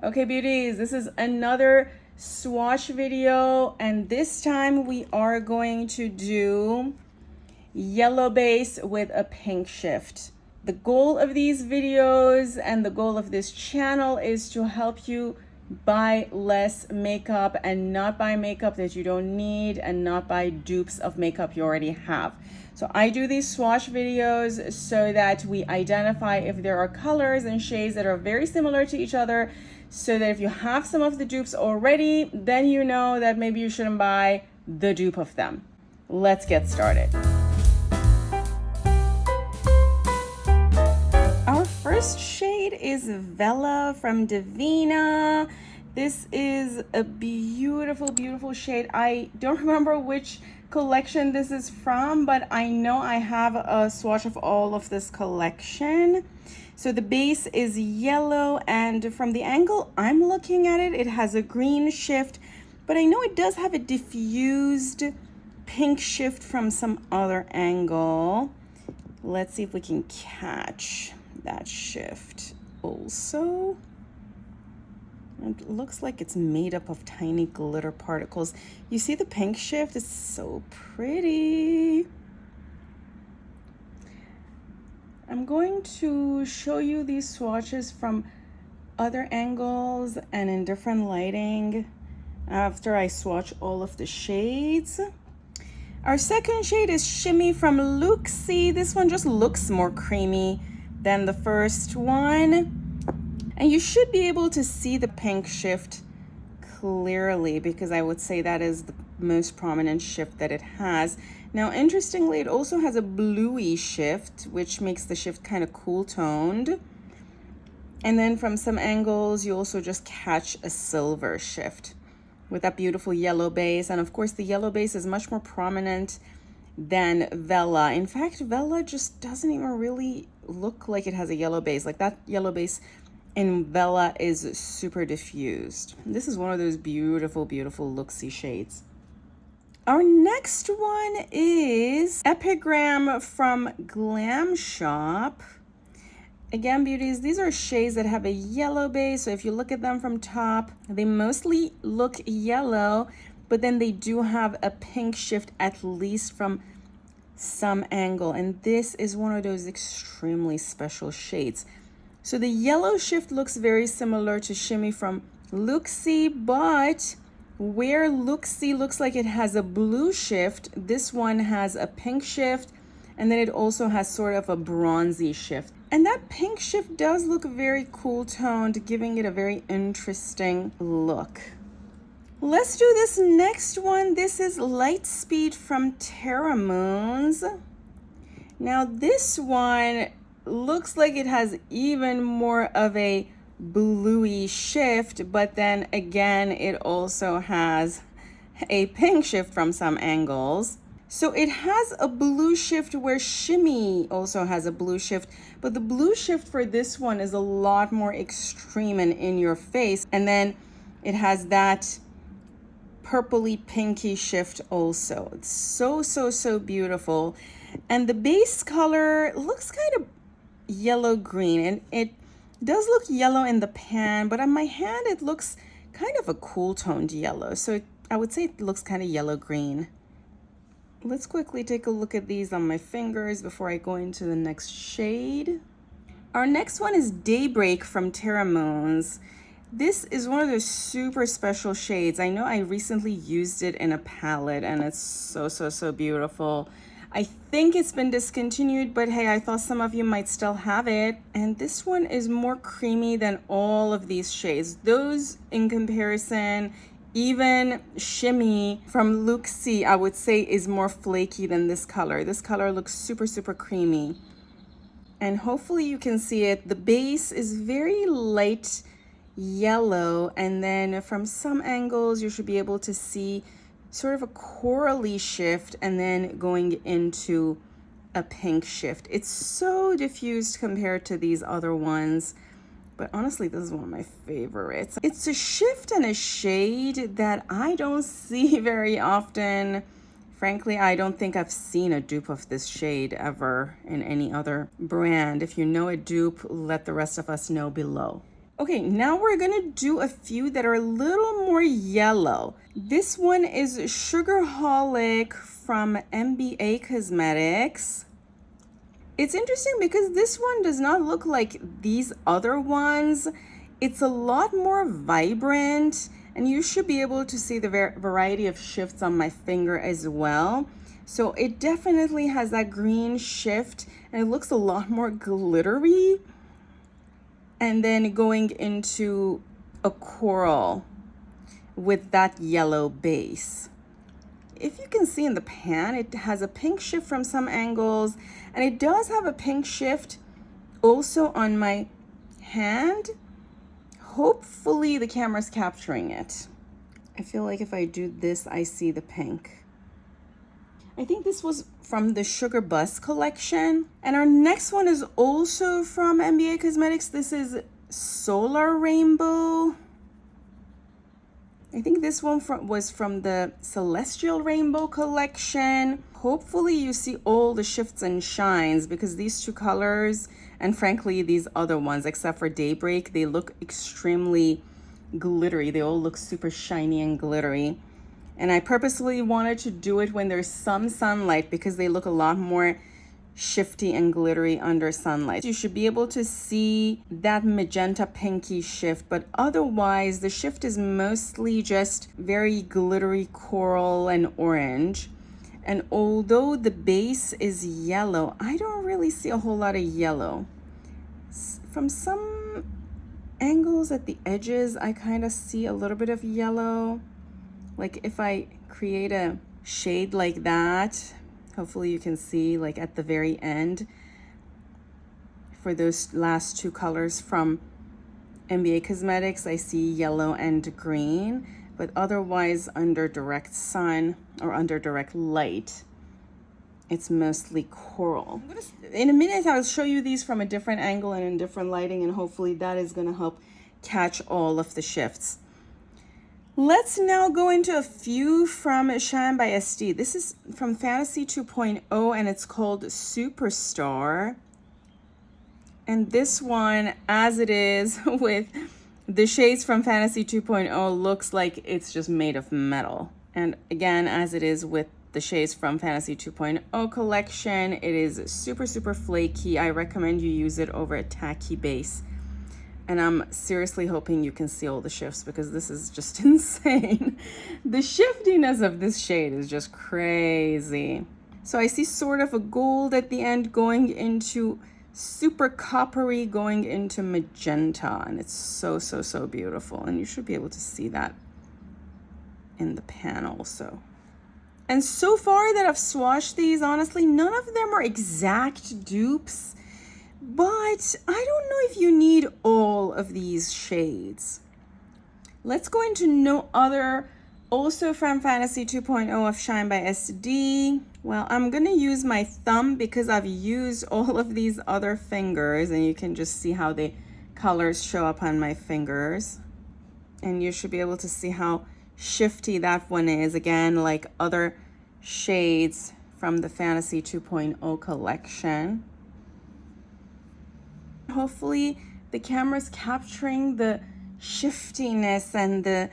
Okay, beauties, this is another swatch video, and this time we are going to do yellow base with a pink shift. The goal of these videos and the goal of this channel is to help you buy less makeup and not buy makeup that you don't need and not buy dupes of makeup you already have. So I do these swatch videos so that we identify if there are colors and shades that are very similar to each other, so that if you have some of the dupes already, then you know that maybe you shouldn't buy the dupe of them. Let's get started. Our first shade is Vela from Divina. This is a beautiful, beautiful shade. I don't remember which collection this is from, but I know I have a swatch of all of this collection. So the base is yellow, and from the angle I'm looking at it, it has a green shift, but I know it does have a diffused pink shift from some other angle. Let's see if we can catch that shift also. It looks like it's made up of tiny glitter particles. You see the pink shift? It's so pretty. I'm going to show you these swatches from other angles and in different lighting after I swatch all of the shades. Our second shade is Shimmy from Luxie. This one just looks more creamy than the first one. And you should be able to see the pink shift clearly, because I would say that is the most prominent shift that it has. Now, interestingly, it also has a bluey shift, which makes the shift kind of cool toned. And then from some angles, you also just catch a silver shift with that beautiful yellow base. And of course, the yellow base is much more prominent than Vela. In fact, Vela just doesn't even really look like it has a yellow base. Like that yellow base in Vela is super diffused. This is one of those beautiful, beautiful Luxie shades. Our next one is Epigram from Glam Shop. Again, beauties, these are shades that have a yellow base. So if you look at them from top, they mostly look yellow, but then they do have a pink shift, at least from some angle. And this is one of those extremely special shades. So the yellow shift looks very similar to Shimmy from Luxie, but where Luxie looks like it has a blue shift, this one has a pink shift, and then it also has sort of a bronzy shift. And that pink shift does look very cool toned, giving it a very interesting look. Let's do this next one. This is Lightspeed from Terra Moons. Now this one looks like it has even more of a bluey shift, but then again, it also has a pink shift from some angles. So it has a blue shift where Shimmy also has a blue shift, but the blue shift for this one is a lot more extreme and in your face. And then it has that purpley pinky shift also. It's so, so, so beautiful. And the base color looks kind of yellow green, and it does look yellow in the pan, but on my hand it looks kind of a cool toned yellow. So I would say it looks kind of yellow green. Let's quickly take a look at these on my fingers before I go into the next shade. Our next one is Daybreak from Terra Moons. This is one of those super special shades. I know I recently used it in a palette, and it's so, so, so beautiful. I think it's been discontinued, but hey, I thought some of you might still have it. And this one is more creamy than all of these shades. Those in comparison, even Shimmy from Luxie, I would say is more flaky than this color. This color looks super, super creamy. And hopefully you can see it. The base is very light yellow, and then from some angles you should be able to see sort of a corally shift and then going into a pink shift. It's so diffused compared to these other ones, but honestly, this is one of my favorites. It's a shift and a shade that I don't see very often. Frankly, I don't think I've seen a dupe of this shade ever in any other brand. If you know a dupe, let the rest of us know below. Okay, now we're gonna do a few that are a little more yellow. This one is Sugarholic from MBA Cosmetics. It's interesting because this one does not look like these other ones. It's a lot more vibrant, and you should be able to see the variety of shifts on my finger as well. So it definitely has that green shift, and it looks a lot more glittery. And then going into a coral with that yellow base. If you can see in the pan, it has a pink shift from some angles, and it does have a pink shift also on my hand. Hopefully the camera's capturing it. I feel like if I do this, I see the pink. I think this was from the Sugar Buzz collection. And our next one is also from MBA Cosmetics. This is Solar Rainbow. I think this one was from the Celestial Rainbow collection. Hopefully you see all the shifts and shines, because these two colors, and frankly these other ones, except for Daybreak, they look extremely glittery. They all look super shiny and glittery. And I purposely wanted to do it when there's some sunlight, because they look a lot more shifty and glittery under sunlight. You should be able to see that magenta pinky shift, but otherwise the shift is mostly just very glittery coral and orange. And although the base is yellow, I don't really see a whole lot of yellow. From some angles at the edges, I kind of see a little bit of yellow. Like if I create a shade like that, hopefully you can see, like at the very end, for those last two colors from MBA Cosmetics, I see yellow and green, but otherwise under direct sun or under direct light, it's mostly coral. In a minute, I'll show you these from a different angle and in different lighting, and hopefully that is gonna help catch all of the shifts. Let's now go into a few from Shine by SD. This is from Fantasy 2.0, and it's called Superstar. And this one, as it is with the shades from Fantasy 2.0, looks like it's just made of metal. And again, as it is with the shades from Fantasy 2.0 collection, it is super, super flaky. I recommend you use it over a tacky base. And I'm seriously hoping you can see all the shifts, because this is just insane. The shiftiness of this shade is just crazy. So I see sort of a gold at the end going into super coppery, going into magenta. And it's so, so, so beautiful. And you should be able to see that in the pan also. And so far that I've swatched these, honestly, none of them are exact dupes. But I don't know if you need all of these shades. Let's go into No Other, also from Fantasy 2.0 of Shine by SD. Well, I'm gonna use my thumb because I've used all of these other fingers, and you can just see how the colors show up on my fingers. And you should be able to see how shifty that one is, again, like other shades from the Fantasy 2.0 collection. Hopefully the camera's capturing the shiftiness and the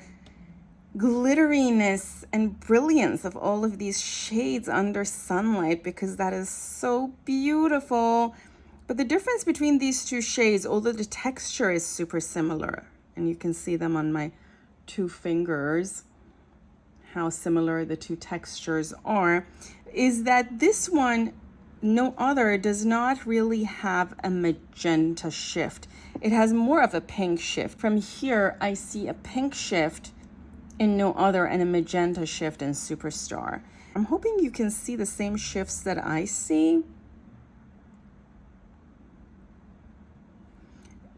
glitteriness and brilliance of all of these shades under sunlight, because that is so beautiful. But the difference between these two shades, although the texture is super similar, and you can see them on my two fingers, how similar the two textures are, is that this one, No Other, does not really have a magenta shift. It has more of a pink shift. From here, I see a pink shift in No Other and a magenta shift in Superstar. I'm hoping you can see the same shifts that I see.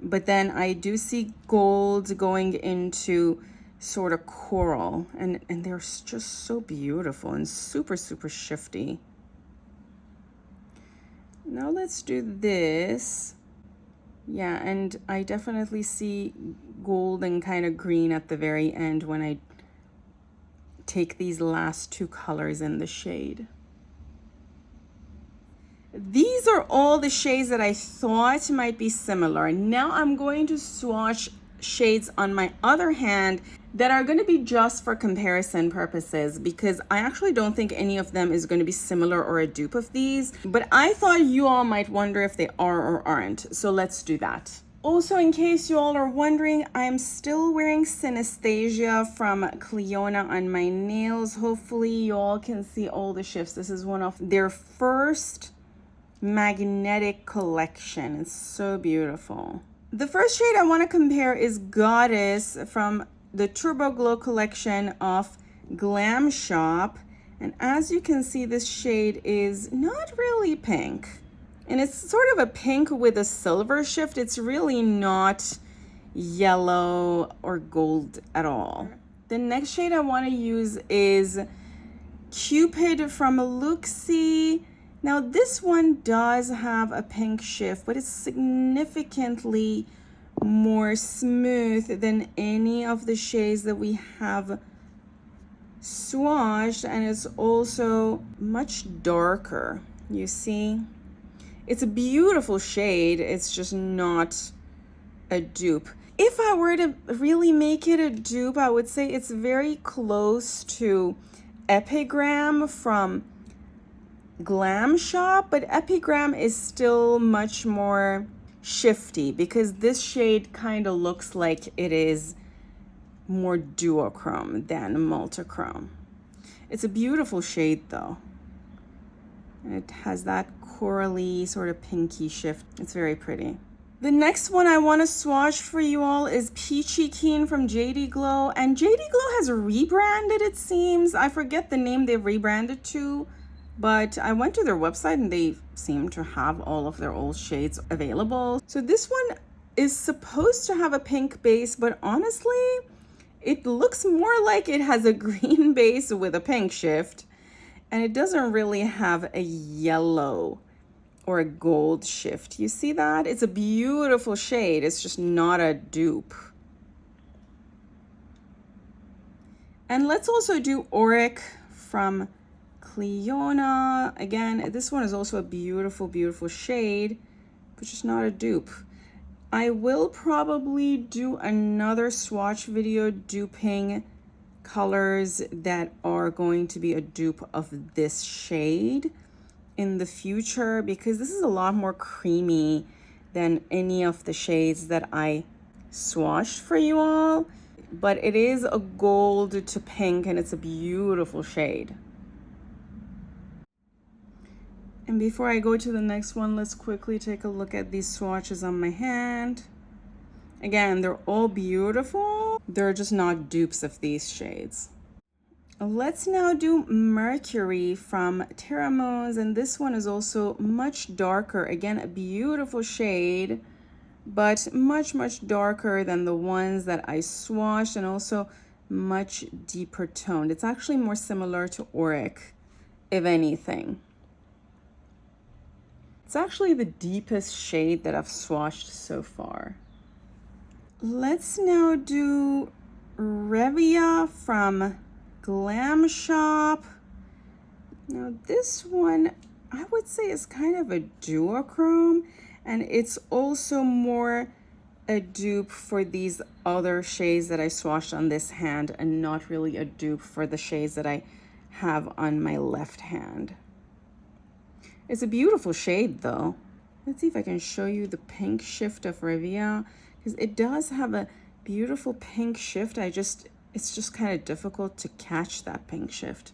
But then I do see gold going into sort of coral, and they're just so beautiful and super, super shifty. Now let's do this. Yeah, and I definitely see gold and kind of green at the very end when I take these last two colors in the shade. These are all the shades that I thought might be similar. Now I'm going to swatch shades on my other hand that are going to be just for comparison purposes, because I actually don't think any of them is going to be similar or a dupe of these, but I thought you all might wonder if they are or aren't. So let's do that. Also, in case you all are wondering, I'm still wearing Synesthesia from Cliona on my nails. Hopefully you all can see all the shifts. This is one of their first magnetic collection. It's so beautiful. The first shade I want to compare is Goddess from the Turbo Glow collection of Glam Shop. And as you can see, this shade is not really pink. And it's sort of a pink with a silver shift. It's really not yellow or gold at all. The next shade I want to use is Cupid from Luxie. Now this one does have a pink shift, but it's significantly more smooth than any of the shades that we have swatched, and it's also much darker. You see? It's a beautiful shade. It's just not a dupe. If I were to really make it a dupe, I would say it's very close to Epigram from Glam Shop, but Epigram is still much more shifty because this shade kind of looks like it is more duochrome than multichrome. It's a beautiful shade though. It has that corally sort of pinky shift. It's very pretty. The next one I want to swatch for you all is Peachy Keen from JD Glow, and JD Glow has rebranded, it seems. I forget the name they've rebranded to, but I went to their website and they seem to have all of their old shades available. So this one is supposed to have a pink base, but honestly, it looks more like it has a green base with a pink shift, and it doesn't really have a yellow or a gold shift. You see that? It's a beautiful shade. It's just not a dupe. And let's also do Auric from Cliona. Again, this one is also a beautiful, beautiful shade, but just not a dupe. I will probably do another swatch video duping colors that are going to be a dupe of this shade in the future, because this is a lot more creamy than any of the shades that I swatched for you all. But it is a gold to pink and it's a beautiful shade. And before I go to the next one, let's quickly take a look at these swatches on my hand. Again, they're all beautiful. They're just not dupes of these shades. Let's now do Mercury from Terra Moons, and this one is also much darker. Again, a beautiful shade, but much, much darker than the ones that I swatched, and also much deeper toned. It's actually more similar to Auric, if anything. It's actually the deepest shade that I've swatched so far. Let's now do Revia from Glam Shop. Now this one I would say is kind of a duochrome, and it's also more a dupe for these other shades that I swatched on this hand, and not really a dupe for the shades that I have on my left hand. It's a beautiful shade though. Let's see if I can show you the pink shift of Revia, because it does have a beautiful pink shift. It's just kind of difficult to catch that pink shift.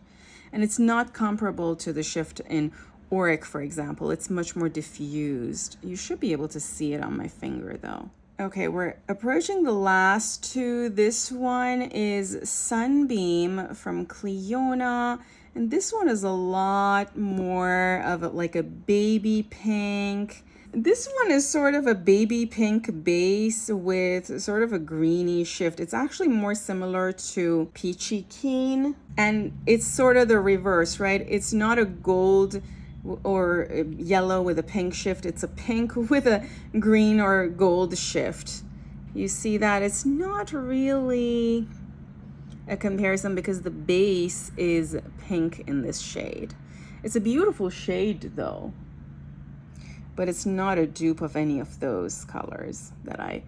And it's not comparable to the shift in Auric, for example. It's much more diffused. You should be able to see it on my finger though. Okay, we're approaching the last two. This one is Sunbeam from Cliona. And this one is a lot more of like a baby pink. This one is sort of a baby pink base with sort of a greeny shift. It's actually more similar to Peachy Keen, and it's sort of the reverse, right? It's not a gold or yellow with a pink shift. It's a pink with a green or gold shift. You see that? It's not really a comparison because the base is pink in this shade. It's a beautiful shade though, but it's not a dupe of any of those colors that I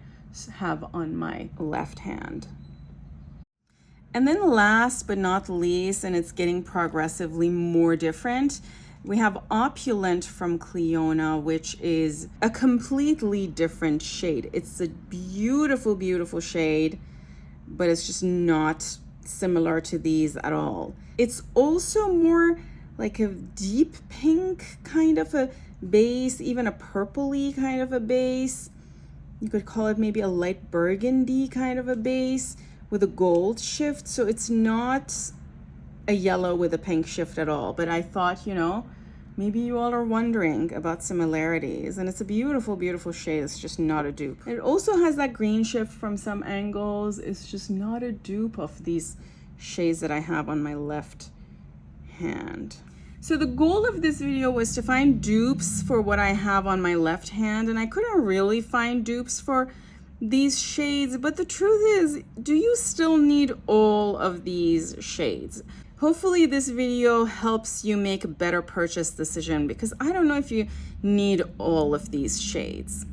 have on my left hand. And then last but not least, and it's getting progressively more different, we have Opulent from Cliona, which is a completely different shade. It's a beautiful, beautiful shade, but it's just not similar to these at all. It's also more like a deep pink kind of a base, even a purpley kind of a base. You could call it maybe a light burgundy kind of a base with a gold shift. So it's not a yellow with a pink shift at all. But I thought, you know, maybe you all are wondering about similarities. And it's a beautiful, beautiful shade. It's just not a dupe. It also has that green shift from some angles. It's just not a dupe of these shades that I have on my left hand. So the goal of this video was to find dupes for what I have on my left hand, and I couldn't really find dupes for these shades, but the truth is, do you still need all of these shades? Hopefully this video helps you make a better purchase decision, because I don't know if you need all of these shades.